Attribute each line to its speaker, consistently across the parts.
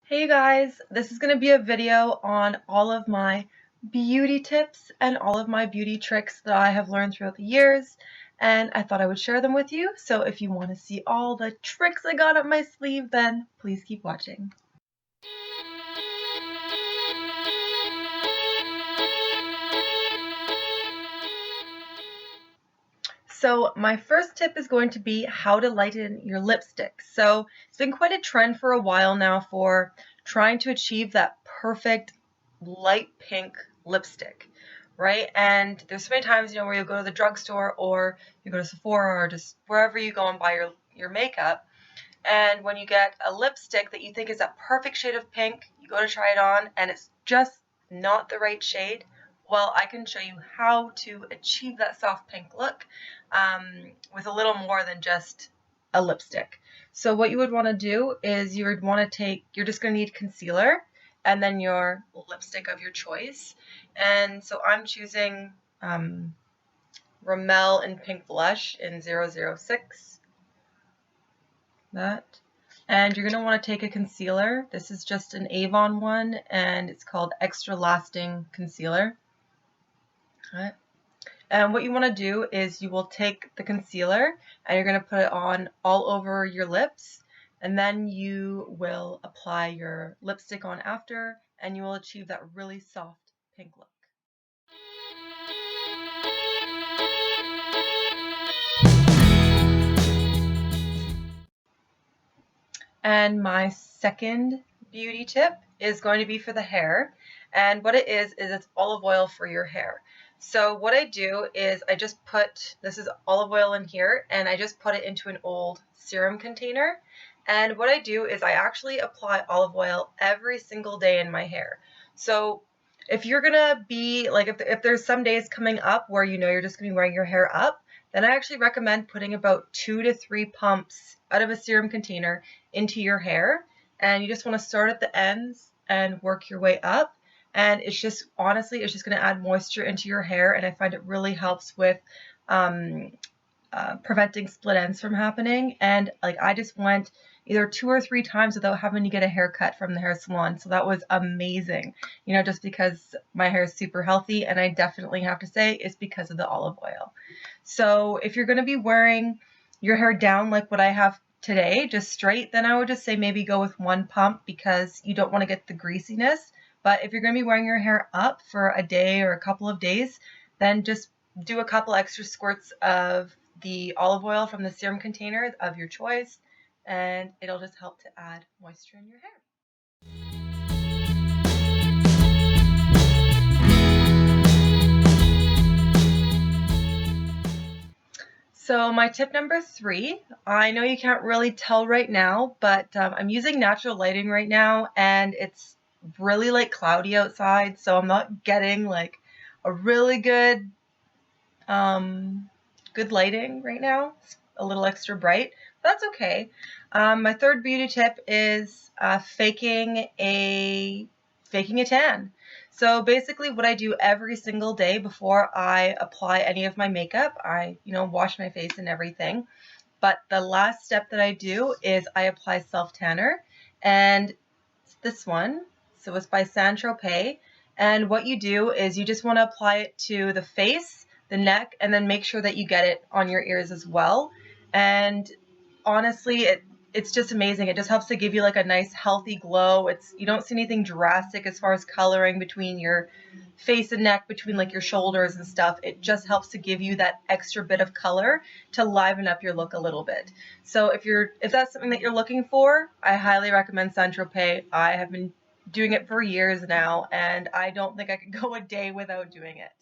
Speaker 1: Hey you guys, this is going to be a video on all of my beauty tips and all of my beauty tricks that I have learned throughout the years, and I thought I would share them with you. So if you want to see all the tricks I got up my sleeve, then please keep watching. So my first tip is going to be how to lighten your lipstick. So it's been quite a trend for a while now for trying to achieve that perfect light pink lipstick, right? And there's so many times, where you'll go to the drugstore or you go to Sephora or just wherever you go and buy your makeup. And when you get a lipstick that you think is that perfect shade of pink, you go to try it on and it's just not the right shade. Well, I can show you how to achieve that soft pink look with a little more than just a lipstick. So what you would want to do is you would want to you're just going to need concealer and then your lipstick of your choice. And so I'm choosing Rimmel in Pink Blush in 006. That. And you're going to want to take a concealer. This is just an Avon one, and it's called Extra Lasting Concealer. Okay. And what you want to do is you will take the concealer and you're going to put it on all over your lips, and then you will apply your lipstick on after, and you will achieve that really soft pink look. And my second beauty tip is going to be for the hair. And what it is it's olive oil for your hair. So what I do is I just this is olive oil in here, and I just put it into an old serum container. And what I do is I actually apply olive oil every single day in my hair. So if you're gonna be like, if there's some days coming up where you're just gonna be wearing your hair up, then I actually recommend putting about 2 to 3 pumps out of a serum container into your hair. And you just want to start at the ends and work your way up. And it's just, honestly, it's just going to add moisture into your hair. And I find it really helps with preventing split ends from happening. And like, I just went either 2 or 3 times without having to get a haircut from the hair salon. So that was amazing, just because my hair is super healthy. And I definitely have to say it's because of the olive oil. So if you're going to be wearing your hair down like what I have today, just straight, then I would just say maybe go with 1 pump because you don't want to get the greasiness. But if you're going to be wearing your hair up for a day or a couple of days, then just do a couple extra squirts of the olive oil from the serum container of your choice, and it'll just help to add moisture in your hair. So my tip number 3, I know you can't really tell right now, but I'm using natural lighting right now, and it's really like cloudy outside, so I'm not getting like a really good good lighting right now. It's a little extra bright, but that's okay. My third beauty tip is faking a tan. So basically what I do every single day before I apply any of my makeup, I wash my face and everything. But the last step that I do is I apply self-tanner, and it's this one. So it's by Saint-Tropez. And what you do is you just want to apply it to the face, the neck, and then make sure that you get it on your ears as well. And honestly, it's just amazing. It just helps to give you like a nice healthy glow. You don't see anything drastic as far as coloring between your face and neck, between like your shoulders and stuff. It just helps to give you that extra bit of color to liven up your look a little bit. So if that's something that you're looking for, I highly recommend Saint-Tropez. I have been doing it for years now, and I don't think I could go a day without doing it.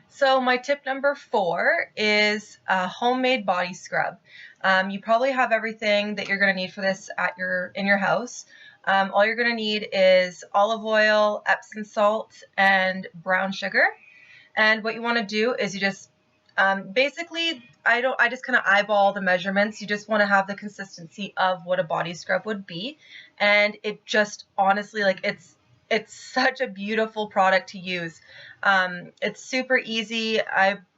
Speaker 1: So my tip number 4 is a homemade body scrub. You probably have everything that you're going to need for this in your house. All you're going to need is olive oil, Epsom salt, and brown sugar. And what you want to do is you just basically, I just kind of eyeball the measurements. You just want to have the consistency of what a body scrub would be, and it just honestly, like, it's such a beautiful product to use. It's super easy.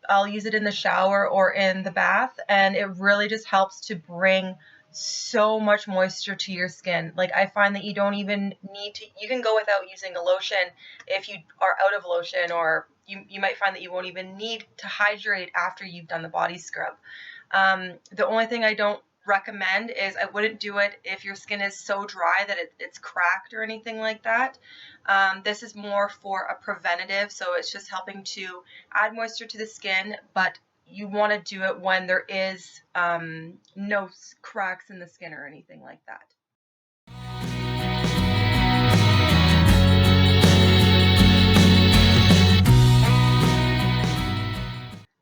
Speaker 1: I'll use it in the shower or in the bath, and it really just helps to bring so much moisture to your skin. Like, I find that you don't even need to, you can go without using a lotion if you are out of lotion, or you might find that you won't even need to hydrate after you've done the body scrub. The only thing I don't recommend is I wouldn't do it if your skin is so dry that it's cracked or anything like that. This is more for a preventative, so it's just helping to add moisture to the skin, but you want to do it when there is no cracks in the skin or anything like that.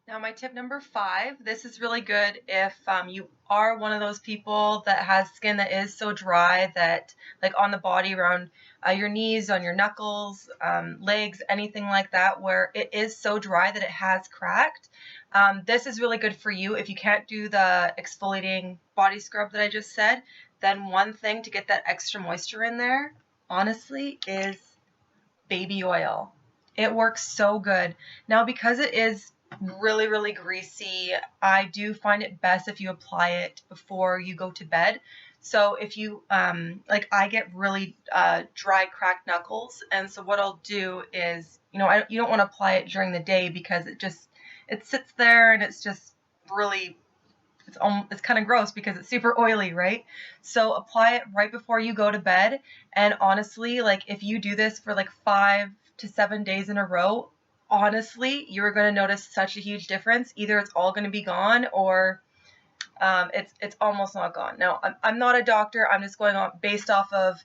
Speaker 1: Now, my tip number 5, this is really good if you are one of those people that has skin that is so dry that, like on the body, around your knees, on your knuckles, legs, anything like that, where it is so dry that it has cracked. This is really good for you. If you can't do the exfoliating body scrub that I just said, then one thing to get that extra moisture in there, honestly, is baby oil. It works so good. Now, because it is really, really greasy, I do find it best if you apply it before you go to bed. So if you, like, I get really dry, cracked knuckles, and so what I'll do is, you don't want to apply it during the day because it sits there and it's just really, it's kind of gross because it's super oily, right? So apply it right before you go to bed, and honestly, like, if you do this for like 5 to 7 days in a row, honestly, you're going to notice such a huge difference. Either it's all going to be gone, or it's almost not gone. Now, I'm not a doctor. I'm just going on based off of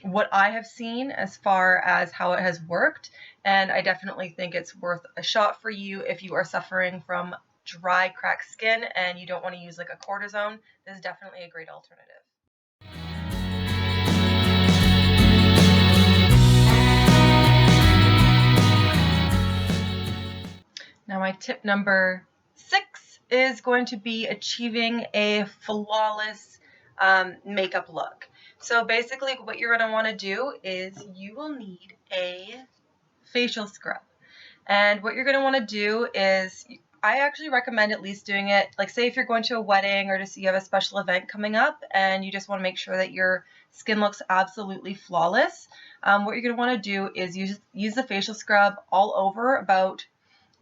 Speaker 1: what I have seen as far as how it has worked, and I definitely think it's worth a shot for you if you are suffering from dry, cracked skin and you don't want to use like a cortisone. This is definitely a great alternative. Now, my tip number 6 is going to be achieving a flawless makeup look. So basically what you're going to want to do is you will need a facial scrub. And what you're going to want to do is, I actually recommend at least doing it, like, say if you're going to a wedding or just you have a special event coming up and you just want to make sure that your skin looks absolutely flawless. What you're going to want to do is use the facial scrub all over, about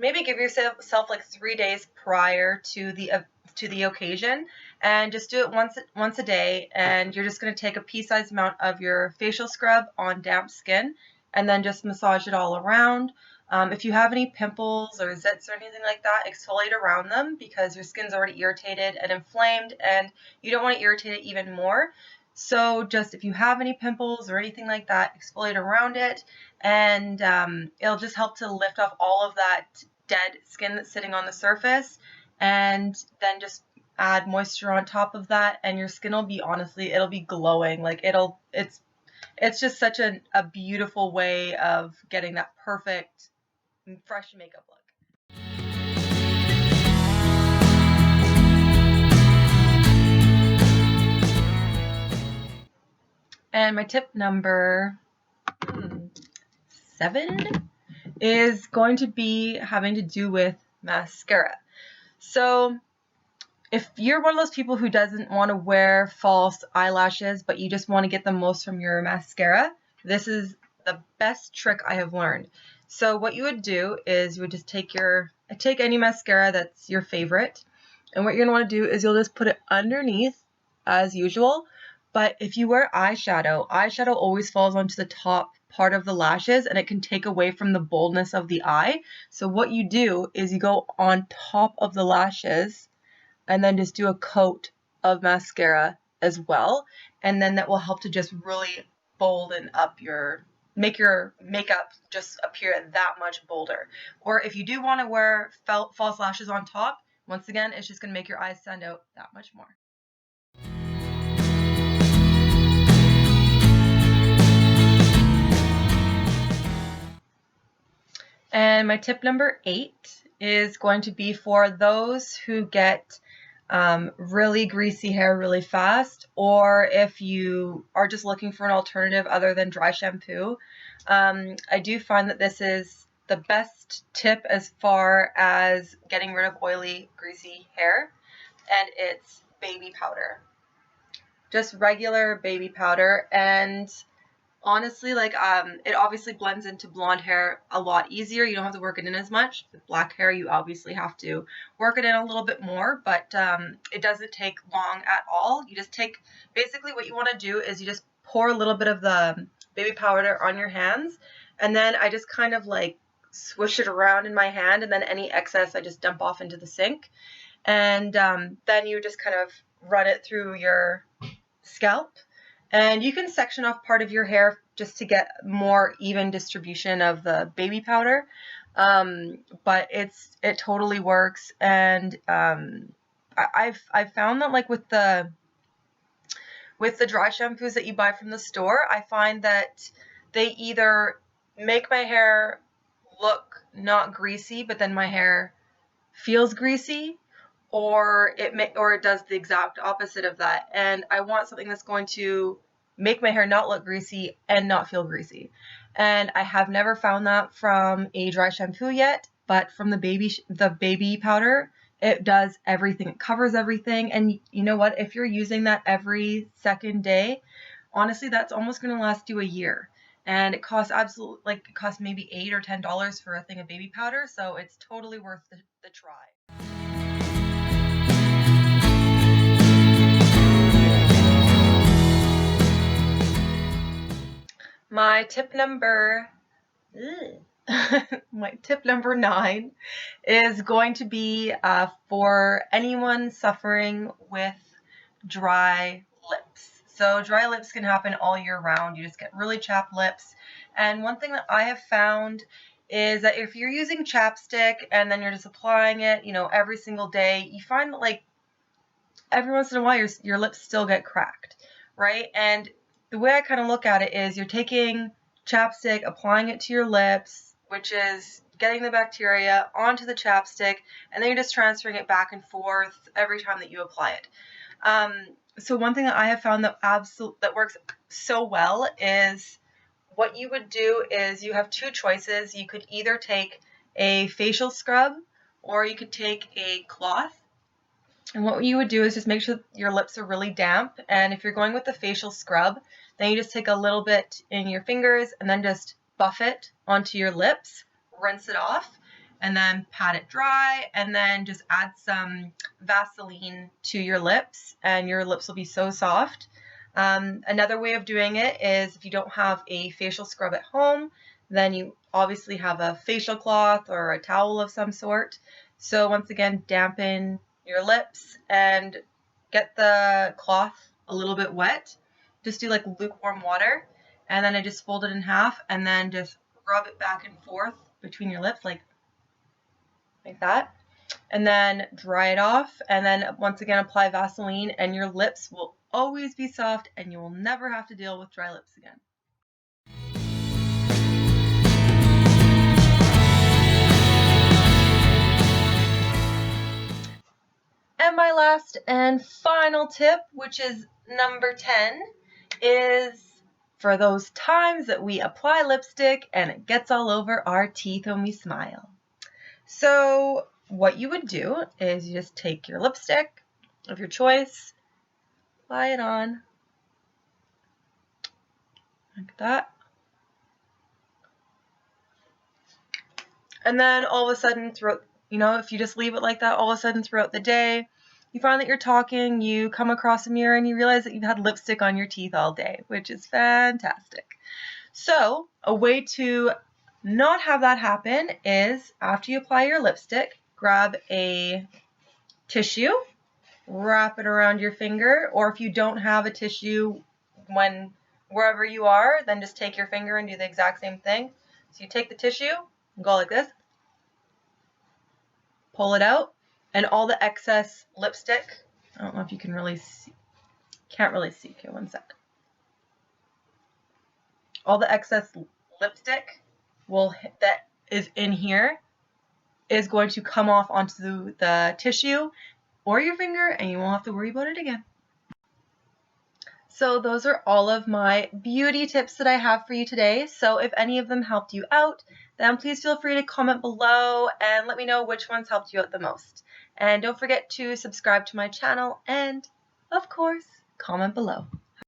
Speaker 1: maybe give yourself like 3 days prior to the occasion, and just do it once a day. And you're just going to take a pea-sized amount of your facial scrub on damp skin and then just massage it all around. If you have any pimples or zits or anything like that, exfoliate around them because your skin's already irritated and inflamed and you don't want to irritate it even more. So just if you have any pimples or anything like that, exfoliate around it, and it'll just help to lift off all of that dead skin that's sitting on the surface, and then just add moisture on top of that, and your skin will be, honestly, it'll be glowing. Like, it's just such a beautiful way of getting that perfect fresh makeup look. And my tip number 7 is going to be having to do with mascara. So if you're one of those people who doesn't want to wear false eyelashes, but you just want to get the most from your mascara, this is the best trick I have learned. So what you would do is you would just take any mascara that's your favorite, and what you're going to want to do is you'll just put it underneath as usual. But if you wear eyeshadow always falls onto the top part of the lashes, and it can take away from the boldness of the eye. So what you do is you go on top of the lashes and then just do a coat of mascara as well, and then that will help to just really bolden up make your makeup just appear that much bolder. Or if you do want to wear false lashes on top, once again, it's just going to make your eyes stand out that much more. And my tip number 8 is going to be for those who get really greasy hair really fast, or if you are just looking for an alternative other than dry shampoo, I do find that this is the best tip as far as getting rid of oily, greasy hair, and it's baby powder. Just regular baby powder, and honestly, like, it obviously blends into blonde hair a lot easier. You don't have to work it in as much. With black hair, you obviously have to work it in a little bit more, but it doesn't take long at all. You just take, basically what you want to do is you just pour a little bit of the baby powder on your hands, and then I just kind of like swish it around in my hand, and then any excess I just dump off into the sink. And then you just kind of run it through your scalp. And you can section off part of your hair just to get more even distribution of the baby powder. But it totally works. And I've found that, like, with the dry shampoos that you buy from the store, I find that they either make my hair look not greasy, but then my hair feels greasy, or it does the exact opposite of that. And I want something that's going to make my hair not look greasy and not feel greasy. And I have never found that from a dry shampoo yet, but from the baby powder, it does everything. It covers everything. And you know what? If you're using that every second day, honestly, that's almost going to last you a year. And it costs it costs maybe $8 or $10 for a thing of baby powder. So it's totally worth the try. My tip number 9 is going to be for anyone suffering with dry lips. So dry lips can happen all year round. You just get really chapped lips. And one thing that I have found is that if you're using chapstick and then you're just applying it, every single day, you find that, like, every once in a while your lips still get cracked, right? And the way I kind of look at it is you're taking chapstick, applying it to your lips, which is getting the bacteria onto the chapstick, and then you're just transferring it back and forth every time that you apply it. So one thing that I have found that works so well is what you would do is you have two choices. You could either take a facial scrub or you could take a cloth. And what you would do is just make sure your lips are really damp. And if you're going with the facial scrub, then you just take a little bit in your fingers and then just buff it onto your lips, rinse it off, and then pat it dry, and then just add some Vaseline to your lips, and your lips will be so soft. Another way of doing it is if you don't have a facial scrub at home, then you obviously have a facial cloth or a towel of some sort. So once again, dampen your lips and get the cloth a little bit wet. Just do like lukewarm water, and then I just fold it in half and then just rub it back and forth between your lips like that, and then dry it off, and then once again apply Vaseline, and your lips will always be soft and you will never have to deal with dry lips again. And my last and final tip, which is number 10, is for those times that we apply lipstick and it gets all over our teeth when we smile. So what you would do is you just take your lipstick of your choice, apply it on like that, and then all of a sudden if you just leave it like that, all of a sudden throughout the day, you find that you're talking, you come across a mirror, and you realize that you've had lipstick on your teeth all day, which is fantastic. So a way to not have that happen is after you apply your lipstick, grab a tissue, wrap it around your finger, or if you don't have a tissue wherever you are, then just take your finger and do the exact same thing. So you take the tissue and go like this, pull it out, and all the excess lipstick, I don't know if you can really see, can't really see, okay, one sec. All the excess lipstick that is in here is going to come off onto the tissue, or your finger, and you won't have to worry about it again. So those are all of my beauty tips that I have for you today. So if any of them helped you out, then please feel free to comment below and let me know which ones helped you out the most. And don't forget to subscribe to my channel and, of course, comment below.